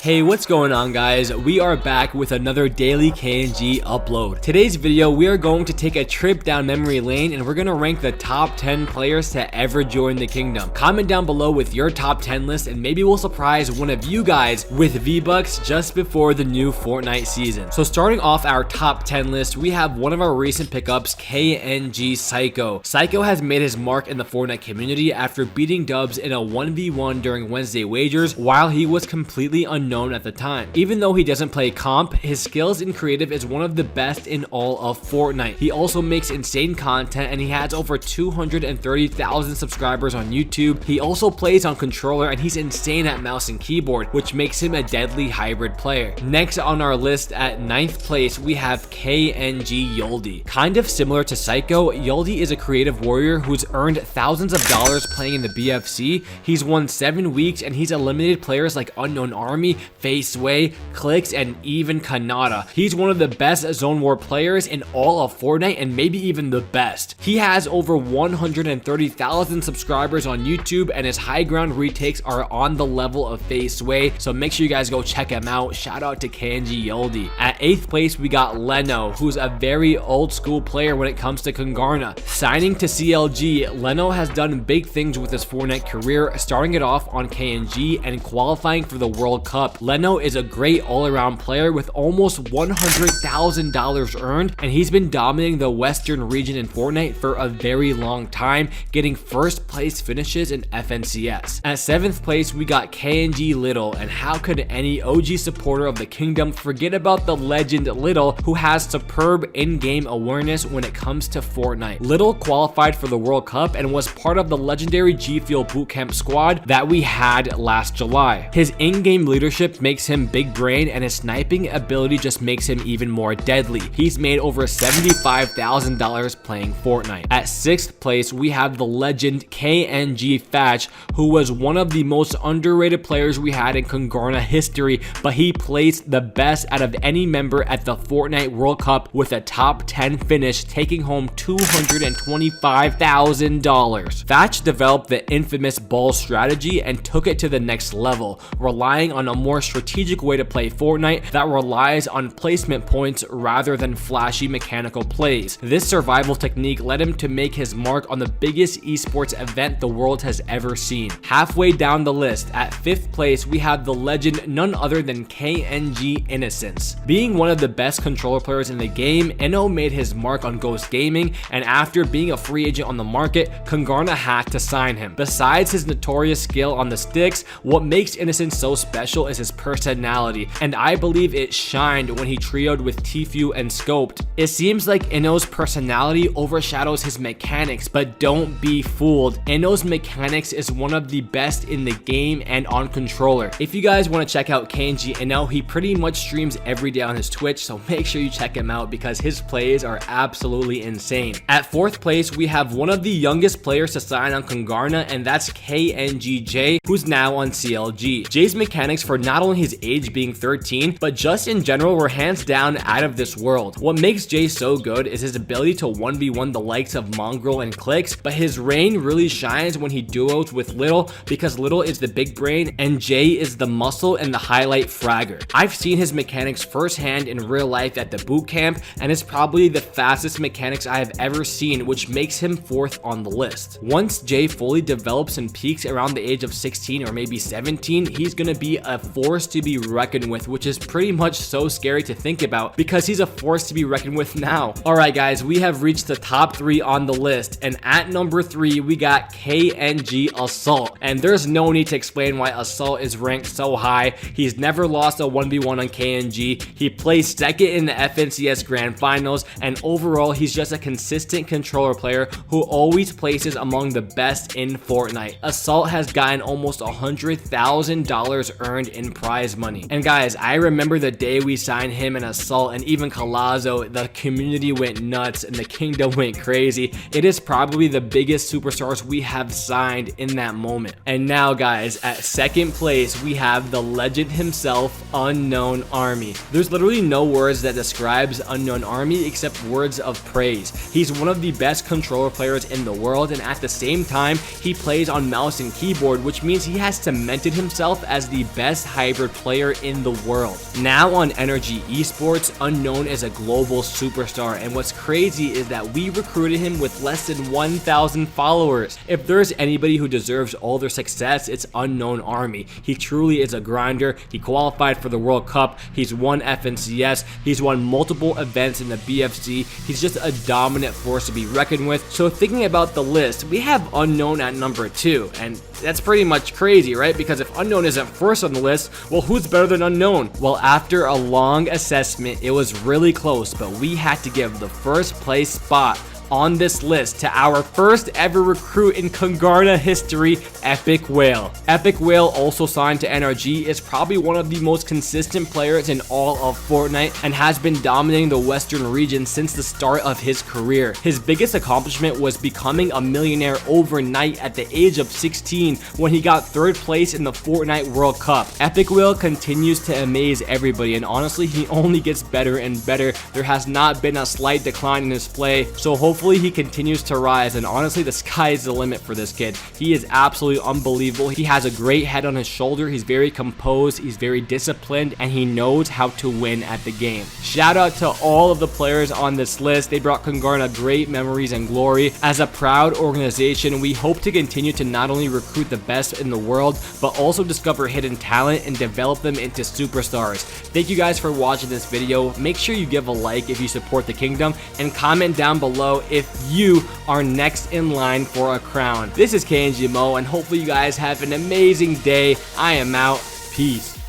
Hey, what's going on guys? We are back with another daily KNG upload. Today's video, we are going to take a trip down memory lane and we're going to rank the top 10 players to ever join the kingdom. Comment down below with your top 10 list and maybe we'll surprise one of you guys with V-Bucks just before the new Fortnite season. So starting off our top 10 list, we have one of our recent pickups, KNG Psycho. Psycho has made his mark in the Fortnite community after beating dubs in a 1v1 during Wednesday wagers while he was completely unknown at the time. Even though he doesn't play comp, his skills in creative is one of the best in all of Fortnite. He also makes insane content and he has over 230,000 subscribers on YouTube. He also plays on controller and he's insane at mouse and keyboard, which makes him a deadly hybrid player. Next on our list at 9th place, we have kngj. Kind of similar to Psycho, Yoldi is a creative warrior who's earned thousands of dollars playing in the BFC. He's won 7 weeks and he's eliminated players like Unknown Army, Faceway, Clicks, and even Kanata. He's one of the best Zone War players in all of Fortnite and maybe even the best. He has over 130,000 subscribers on YouTube and his high ground retakes are on the level of Faceway, so make sure you guys go check him out. Shout out to kanjiyeldi. At 8th place, we got Leno, who's a very old school player when it comes to Kongarna. Signing to CLG, Leno has done big things with his Fortnite career, starting it off on KNG and qualifying for the World Cup. Leno is a great all-around player with almost $100,000 earned, and he's been dominating the Western region in Fortnite for a very long time, getting first place finishes in FNCS. At 7th place, we got KNG Little, and how could any OG supporter of the kingdom forget about the legend Little, who has superb in-game awareness when it comes to Fortnite. Little qualified for the World Cup and was part of the legendary G Fuel bootcamp squad that we had last July. His in-game leadership makes him big brain and his sniping ability just makes him even more deadly. He's made over $75,000 playing Fortnite. At 6th place, we have the legend KNG Fatch, who was one of the most underrated players we had in Kongarna history, but he placed the best out of any member at the Fortnite World Cup with a top 10 finish, taking home $225,000. Fatch developed the infamous ball strategy and took it to the next level, relying on a more strategic way to play Fortnite that relies on placement points rather than flashy mechanical plays. This survival technique led him to make his mark on the biggest esports event the world has ever seen. Halfway down the list, at 5th place, we have the legend none other than KNG Innocence. Being one of the best controller players in the game, Inno made his mark on Ghost Gaming, and after being a free agent on the market, Kongarna had to sign him. Besides his notorious skill on the sticks, what makes Innocence so special is his personality, and I believe it shined when he trioed with Tfue and Scoped. It seems like Inno's personality overshadows his mechanics, but don't be fooled. Inno's mechanics is one of the best in the game and on controller. If you guys want to check out KNG Inno, he pretty much streams every day on his Twitch, so make sure you check him out because his plays are absolutely insane. At 4th place, we have one of the youngest players to sign on Kongarna, and that's KNGJ, who's now on CLG. Jay's mechanics for not only his age being 13, but just in general were hands down out of this world. What makes Jay so good is his ability to 1v1 the likes of Mongrel and Clicks, but his reign really shines when he duos with Little because Little is the big brain and Jay is the muscle and the highlight fragger. I've seen his mechanics firsthand in real life at the boot camp, and it's probably the fastest mechanics I have ever seen, which makes him 4th on the list. Once Jay fully develops and peaks around the age of 16 or maybe 17, he's gonna be a force to be reckoned with, which is pretty much so scary to think about because he's a force to be reckoned with now. Alright guys, we have reached the top 3 on the list, and at number 3 we got KNG Assault, and there's no need to explain why Assault is ranked so high. He's never lost a 1v1 on KNG, he placed 2nd in the FNCS Grand Finals, and overall he's just a consistent controller player who always places among the best in Fortnite. Assault has gotten almost $100,000 earned in prize money, and guys, I remember the day we signed him and Assault and even Colazo. The community went nuts and the kingdom went crazy. It is probably the biggest superstars we have signed in that moment. And now guys, at 2nd place we have the legend himself, Unknown Army. There's literally no words that describes Unknown Army except words of praise. He's one of the best controller players in the world, and at the same time he plays on mouse and keyboard, which means he has cemented himself as the best hybrid player in the world. Now on KNG Esports, Unknown is a global superstar, and what's crazy is that we recruited him with less than 1,000 followers. If there's anybody who deserves all their success, it's Unknown Army. He truly is a grinder. He qualified for the World Cup. He's won FNCS. He's won multiple events in the BFC. He's just a dominant force to be reckoned with. So thinking about the list, we have Unknown at number 2, and that's pretty much crazy, right? Because if Unknown isn't first on the list, well, who's better than Unknown? Well, after a long assessment, it was really close, but we had to give the first place spot on this list to our first ever recruit in Kongarna history, Epic Whale. Epic Whale, also signed to NRG, is probably one of the most consistent players in all of Fortnite and has been dominating the Western region since the start of his career. His biggest accomplishment was becoming a millionaire overnight at the age of 16 when he got 3rd place in the Fortnite World Cup. Epic Whale continues to amaze everybody, and honestly, he only gets better and better. There has not been a slight decline in his play, so hopefully he continues to rise, and honestly, the sky is the limit for this kid. He is absolutely unbelievable. He has a great head on his shoulder. He's very composed, he's very disciplined, and he knows how to win at the game. Shout out to all of the players on this list. They brought Kongarna great memories and glory. As a proud organization, we hope to continue to not only recruit the best in the world, but also discover hidden talent and develop them into superstars. Thank you guys for watching this video. Make sure you give a like if you support the kingdom, and comment down below if you are next in line for a crown. This is KNG, and hopefully you guys have an amazing day. I am out. Peace.